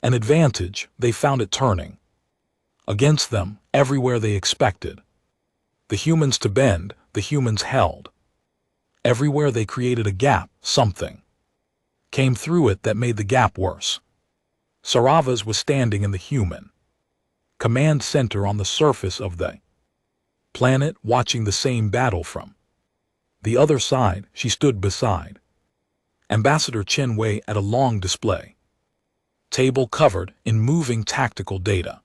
an advantage, they found it turning against them. Everywhere they expected the humans to bend, the humans held. Everywhere they created a gap, something came through it that made the gap worse. Saravas was standing in the human command center on the surface of the planet, watching the same battle from the other side. She stood beside Ambassador Chen Wei at a long display table covered in moving tactical data,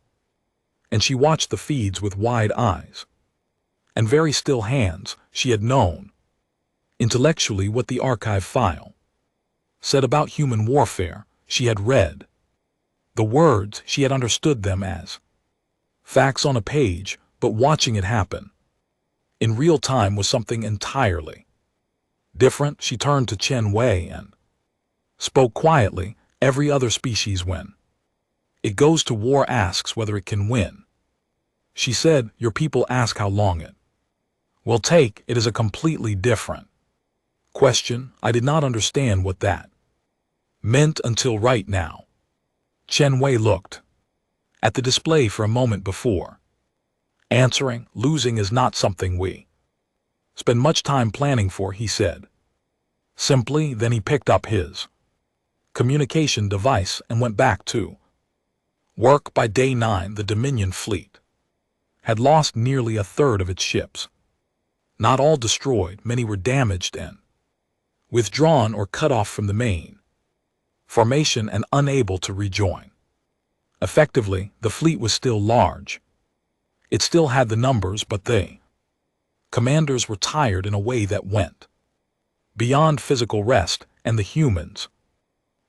and she watched the feeds with wide eyes and very still hands. She had known intellectually what the archive file said about human warfare. She had read the words, she had understood them as facts on a page, but watching it happen in real time was something entirely different. She turned to Chen Wei and spoke quietly. Every other species, when it goes to war, asks whether it can win. She said, your people ask how long it will take. It is a completely different question. I did not understand what that meant until right now. Chen Wei looked at the display for a moment before answering. Losing is not something we spend much time planning for, he said. Simply, then he picked up his communication device and went back to work. By day 9, the Dominion fleet had lost nearly a third of its ships. Not all destroyed, many were damaged and withdrawn or cut off from the main formation and unable to rejoin. Effectively, the fleet was still large. It still had the numbers, but the commanders were tired in a way that went beyond physical rest, and the humans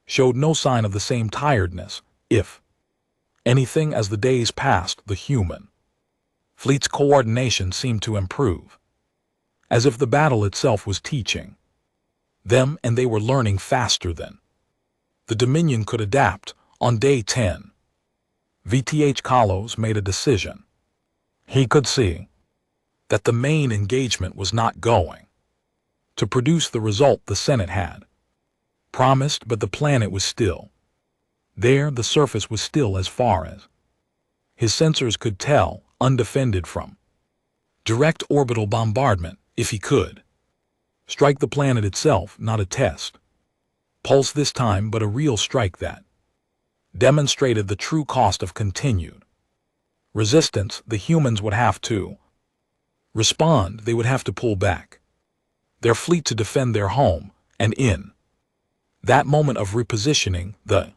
showed no sign of the same tiredness. If anything, as the days passed, the human fleet's coordination seemed to improve, as if the battle itself was teaching them and they were learning faster than the Dominion could adapt. On day 10, VTH Kalos made a decision. He could see that the main engagement was not going to produce the result the Senate had promised, but the planet was still there. The surface was still, as far as his sensors could tell, undefended from direct orbital bombardment. If he could strike the planet itself, not a test pulse this time, but a real strike that demonstrated the true cost of continued resistance, the humans would have to respond. They would have to pull back their fleet to defend their home, and in that moment of repositioning, the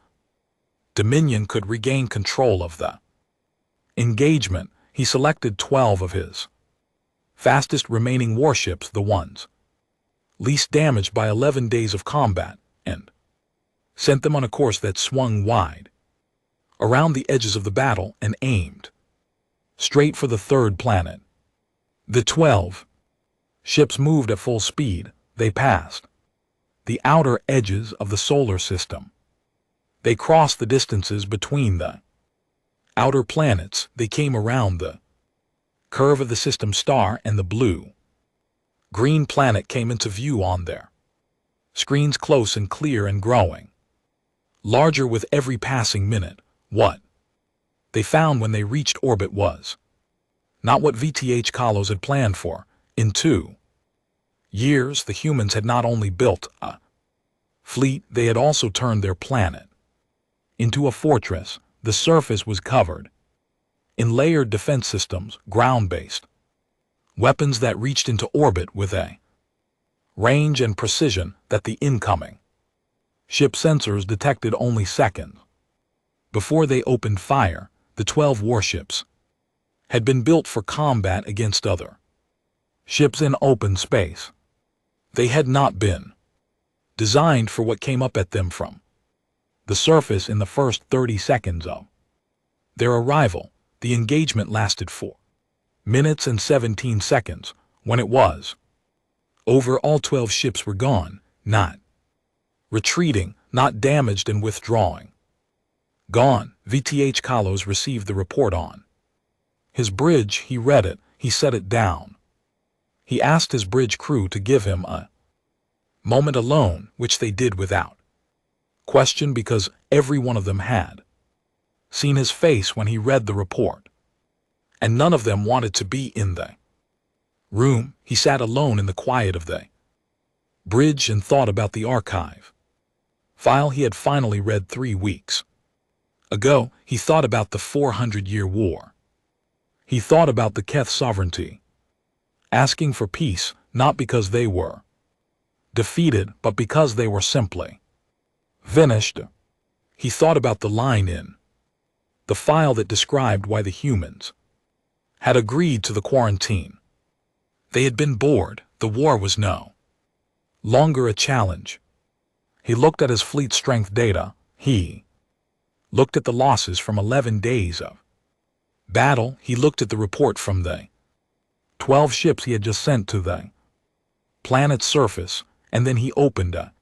Dominion could regain control of the engagement. He selected 12 of his fastest remaining warships, the ones least damaged by 11 days of combat, and sent them on a course that swung wide around the edges of the battle and aimed straight for the third planet. The 12 ships moved at full speed. They passed the outer edges of the solar system. They crossed the distances between the outer planets. They came around the curve of the system star, and the blue-green planet came into view on their screens, close and clear and growing larger with every passing minute. What they found when they reached orbit was not what VTH Kalos had planned for. In 2 years, the humans had not only built a fleet, they had also turned their planet into a fortress. The surface was covered in layered defense systems, ground-based weapons that reached into orbit with a range and precision that the incoming ship sensors detected only seconds before they opened fire. The 12 warships had been built for combat against other ships in open space. They had not been designed for what came up at them from the surface. In the first 30 seconds of their arrival, the engagement lasted 4 minutes and 17 seconds. When it was over, all 12 ships were gone, not retreating, not damaged and withdrawing. Gone. VTH Kalos received the report on his bridge. He read it. He set it down. He asked his bridge crew to give him a moment alone, which they did without question, because every one of them had seen his face when he read the report, and none of them wanted to be in the room. He sat alone in the quiet of the bridge and thought about the archive file he had finally read 3 weeks ago. He thought about the 400-year war. He thought about the Keth sovereignty, asking for peace, not because they were defeated, but because they were simply finished. He thought about the line in the file that described why the humans had agreed to the quarantine. They had been bored. The war was no longer a challenge. He looked at his fleet strength data. He looked at the losses from 11 days of battle. He looked at the report from the 12 ships he had just sent to the planet's surface, and then he opened a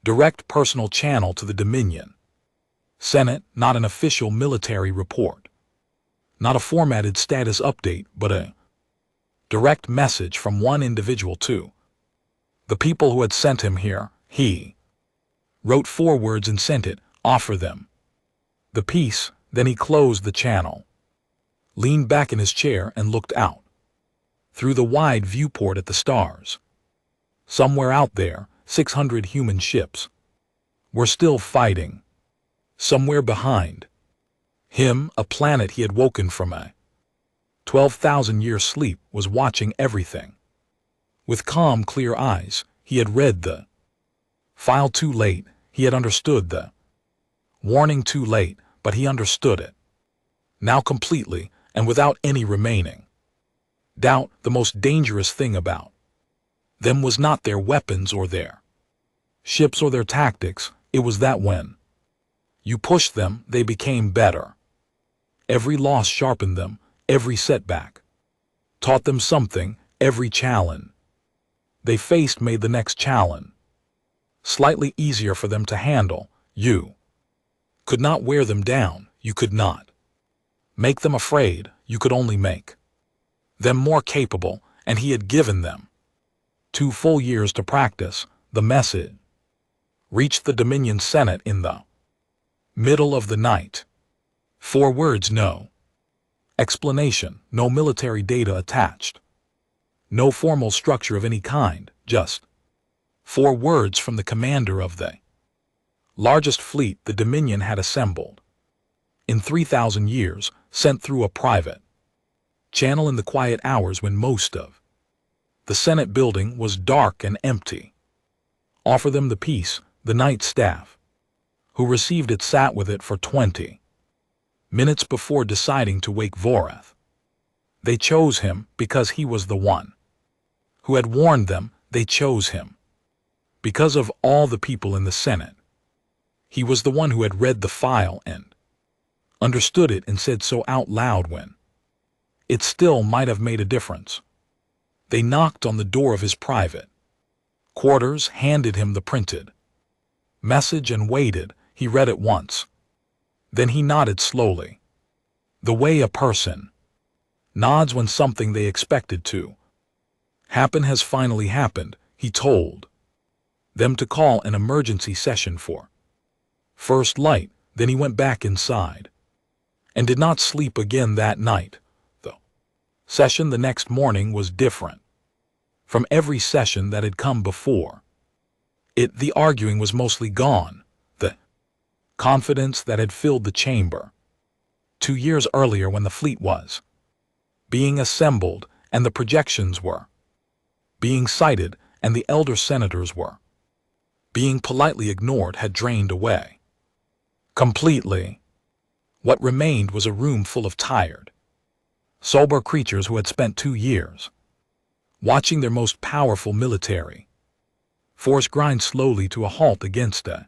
direct personal channel to the Dominion Senate. Not an official military report, not a formatted status update, but a direct message from one individual to the people who had sent him here. He wrote 4 words and sent it: offer them the peace. Then he closed the channel, leaned back in his chair and looked out through the wide viewport at the stars. Somewhere out there, 600 human ships were still fighting. Somewhere behind him, a planet he had woken from a 12,000-year sleep was watching everything. With calm, clear eyes, he had read the file too late. He had understood the warning too late, but he understood it now completely and without any remaining doubt. The most dangerous thing about them was not their weapons or their ships or their tactics. It was that when you pushed them, they became better. Every loss sharpened them. Every setback taught them something. Every challenge they faced made the next challenge slightly easier for them to handle. You could not wear them down. You could not make them afraid. You could only make them more capable, and he had given them 2 full years to practice. The message reached the Dominion Senate in the middle of the night. 4 words: no explanation, no military data attached, no formal structure of any kind, just 4 words from the commander of the largest fleet the Dominion had assembled in 3,000 years, sent through a private channel in the quiet hours when most of the Senate building was dark and empty. Offer them the peace. The night staff who received it sat with it for 20 minutes before deciding to wake Vorath. They chose him because he was the one who had warned them. They chose him because of all the people in the Senate. He was the one who had read the file and understood it and said so out loud when it still might have made a difference. They knocked on the door of his private quarters, handed him the printed message and waited. He read it once. Then he nodded slowly, the way a person nods when something they expected to happen has finally happened. He told them to call an emergency session for first light. Then he went back inside and did not sleep again that night. The session the next morning was different from every session that had come before it. The arguing was mostly gone. The confidence that had filled the chamber 2 years earlier when the fleet was being assembled and the projections were being cited and the elder senators were being politely ignored had drained away completely. What remained was a room full of tired, sober creatures who had spent 2 years watching their most powerful military force grind slowly to a halt against a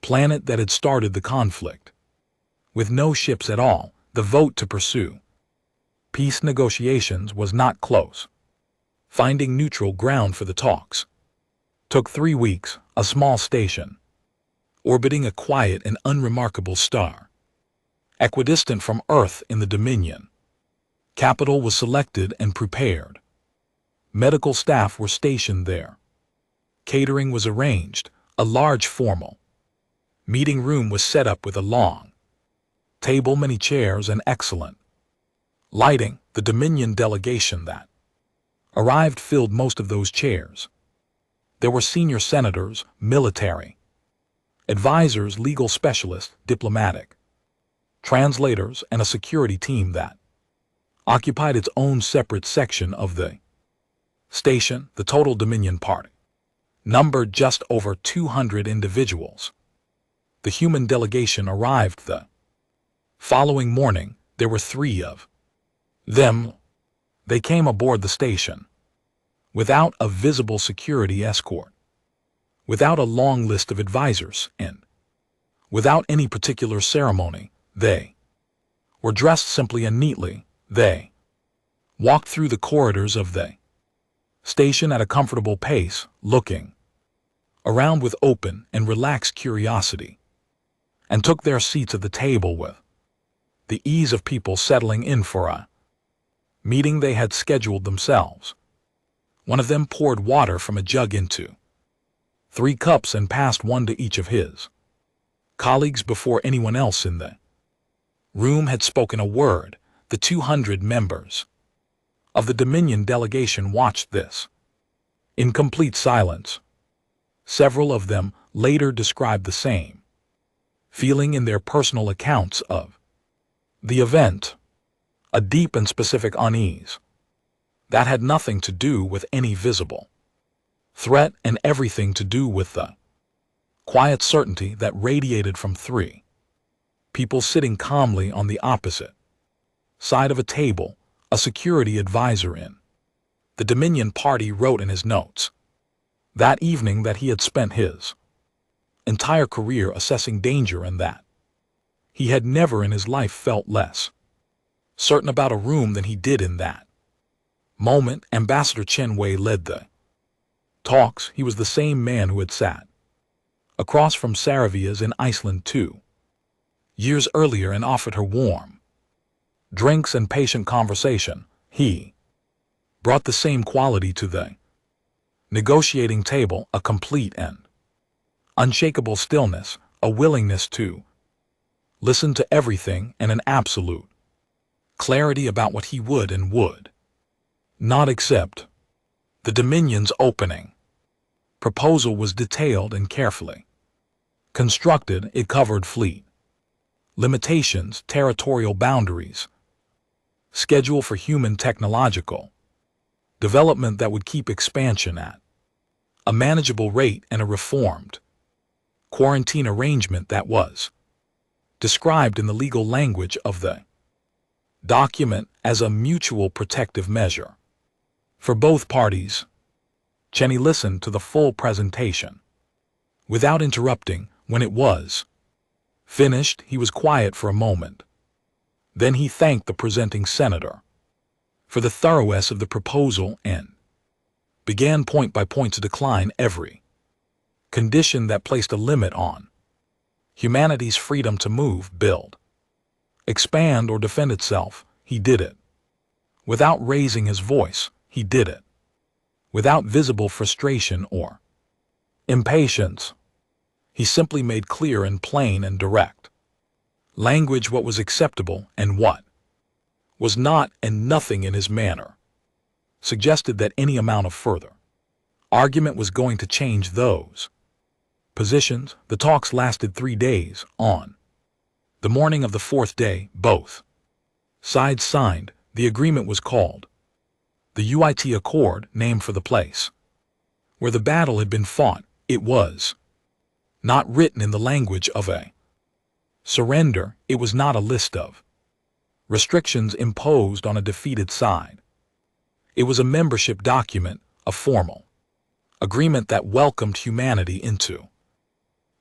planet that had started the conflict. With no ships at all, the vote to pursue peace negotiations was not close. Finding neutral ground for the talks took 3 weeks. A small station orbiting a quiet and unremarkable star equidistant from Earth in the Dominion capital was selected and prepared. Medical staff were stationed there. Catering was arranged. A large formal meeting room was set up with a long table, many chairs, and excellent lighting. The Dominion delegation that arrived filled most of those chairs. There were senior senators, military advisors, legal specialists, diplomatic translators, and a security team that occupied its own separate section of the station. The total Dominion party numbered just over 200 individuals. The human delegation arrived the following morning. There were 3 of them. They came aboard the station without a visible security escort, without a long list of advisors, and without any particular ceremony. They were dressed simply and neatly. They walked through the corridors of the station at a comfortable pace, looking around with open and relaxed curiosity, and took their seats at the table with the ease of people settling in for a meeting they had scheduled themselves. One of them poured water from a jug into 3 cups and passed one to each of his colleagues before anyone else in the room had spoken a word. The 200 members of the Dominion delegation watched this in complete silence. Several of them later described the same feeling in their personal accounts of the event, a deep and specific unease that had nothing to do with any visible threat and everything to do with the quiet certainty that radiated from three people sitting calmly on the opposite side of a table. A security advisor in the Dominion Party wrote in his notes that evening that he had spent his entire career assessing danger and that he had never in his life felt less certain about a room than he did in that moment. Ambassador Chen Wei led the talks. He was the same man who had sat across from Saravia's in Iceland 2 years earlier and offered her warm drinks and patient conversation. He brought the same quality to the negotiating table, a complete and unshakable stillness, a willingness to listen to everything, and an absolute clarity about what he would and would not accept. The Dominion's opening proposal was detailed and carefully constructed. It covered fleet limitations, territorial boundaries, schedule for human technological development that would keep expansion at a manageable rate, and a reformed quarantine arrangement that was described in the legal language of the document as a mutual protective measure for both parties. Cheney listened to the full presentation without interrupting. When it was finished, he was quiet for a moment. Then he thanked the presenting senator for the thoroughness of the proposal and began point by point to decline every condition that placed a limit on humanity's freedom to move, build, expand, or defend itself. He did it without raising his voice. He did it without visible frustration or impatience. He simply made clear in plain and direct language what was acceptable and what was not, and nothing in his manner suggested that any amount of further argument was going to change those positions. The talks lasted 3 days. On the morning of the 4th day, both sides signed. The agreement was called the UIT Accord, named for the place where the battle had been fought. It was not written in the language of a surrender. It was not a list of restrictions imposed on a defeated side. It was a membership document, a formal agreement that welcomed humanity into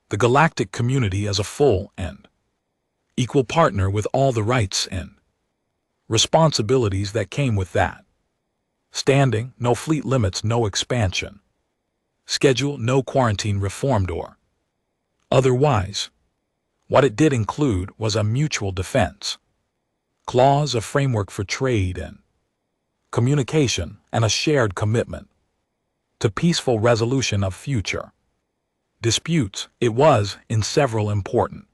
the galactic community as a full and equal partner with all the rights and responsibilities that came with that. Standing, no fleet limits, no expansion schedule, no quarantine reformed or otherwise. What it did include was a mutual defense clause, a framework for trade and communication, and a shared commitment to peaceful resolution of future disputes. It was, in several important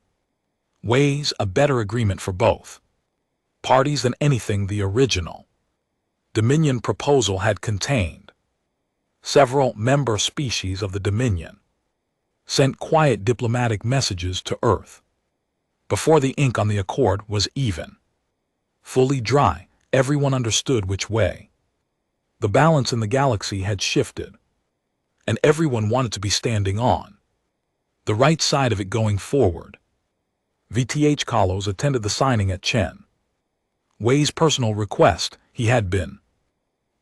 ways, a better agreement for both parties than anything the original Dominion proposal had contained. Several member species of the Dominion sent quiet diplomatic messages to Earth before the ink on the accord was even fully dry. Everyone understood which way the balance in the galaxy had shifted, and everyone wanted to be standing on the right side of it going forward. VTH Kalos attended the signing at Chen Wei's personal request. He had been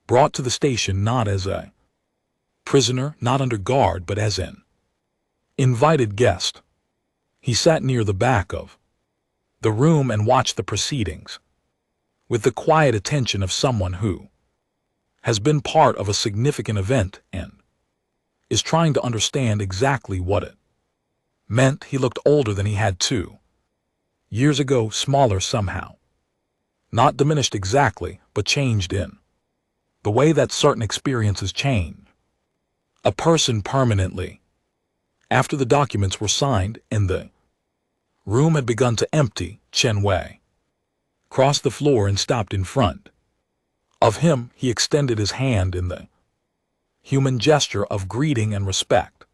brought to the station not as a prisoner, not under guard, but as an invited guest. He sat near the back of the room and watched the proceedings with the quiet attention of someone who has been part of a significant event and is trying to understand exactly what it meant. He looked older than he had 2 years ago, smaller somehow, not diminished exactly, but changed in the way that certain experiences change a person permanently. After the documents were signed and the room had begun to empty, Chen Wei crossed the floor and stopped in front Of him, he extended his hand in the human gesture of greeting and respect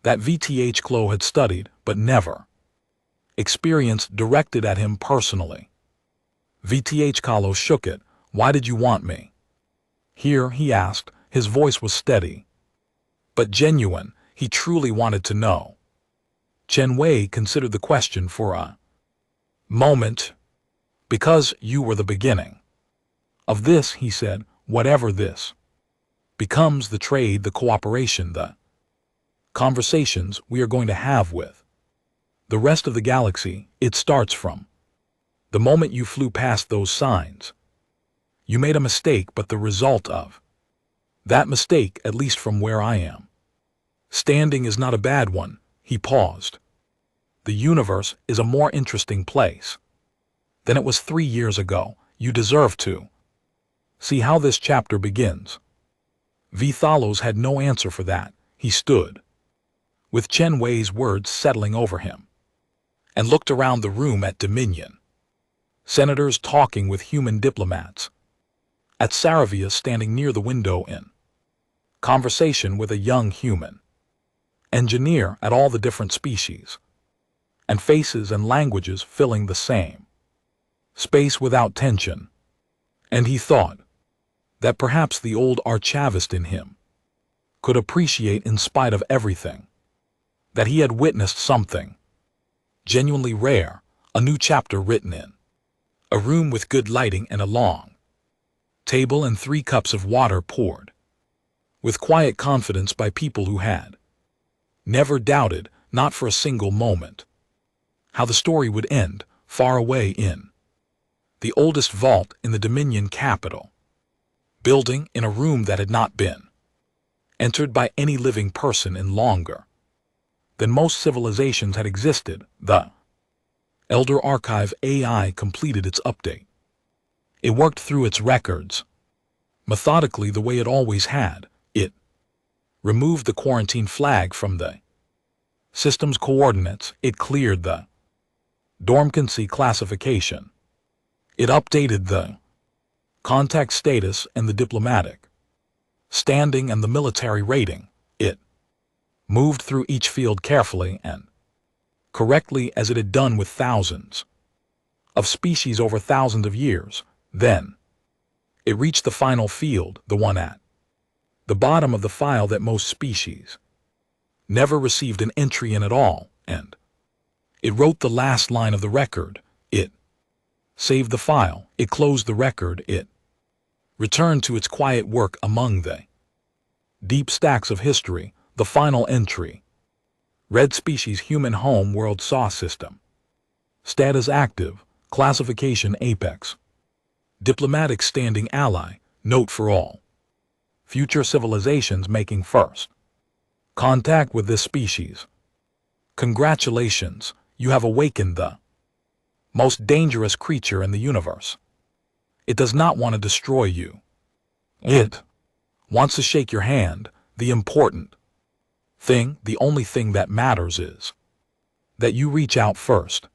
that VTH Klo had studied but never experienced directed at him personally. VTH Klo shook it. "Why did you want me here?" he asked. His voice was steady but genuine. He truly wanted to know. Chen Wei considered the question for a moment. "Because you were the beginning of this," he said. "Whatever this becomes, the trade, the cooperation, the conversations we are going to have with the rest of the galaxy, it starts from the moment you flew past those signs. You made a mistake, but the result of that mistake, at least from where I am standing, is not a bad one." He paused. "The universe is a more interesting place than it was 3 years ago. You deserve to see how this chapter begins." V. Thalos had no answer for that. He stood with Chen Wei's words settling over him and looked around the room at Dominion senators talking with human diplomats, at Saravia standing near the window in conversation with a young human engineer, at all the different species and faces and languages filling the same space without tension. And he thought that perhaps the old archivist in him could appreciate, in spite of everything, that he had witnessed something genuinely rare, a new chapter written in a room with good lighting and a long table and 3 cups of water poured with quiet confidence by people who had never doubted, not for a single moment, how the story would end, far away in the oldest vault in the Dominion capital building, in a room that had not been entered by any living person in longer than most civilizations had existed. The Elder Archive AI completed its update. It worked through its records methodically, the way it always had. It removed the quarantine flag from the system's coordinates. It cleared the dormancy classification. It updated the contact status and the diplomatic standing and the military rating. It moved through each field carefully and correctly, as it had done with thousands of species over thousands of years. Then it reached the final field, the one at the bottom of the file that most species never received an entry in at all, and it wrote the last line of the record. It saved the file. It closed the record. It returned to its quiet work among the deep stacks of history. The final entry read: species human, home world SAW system, status active, classification apex, diplomatic standing ally. Note for all future civilizations making first contact with this species: congratulations, you have awakened the most dangerous creature in the universe. It does not want to destroy you. It wants to shake your hand. The important thing, the only thing that matters, is that you reach out first.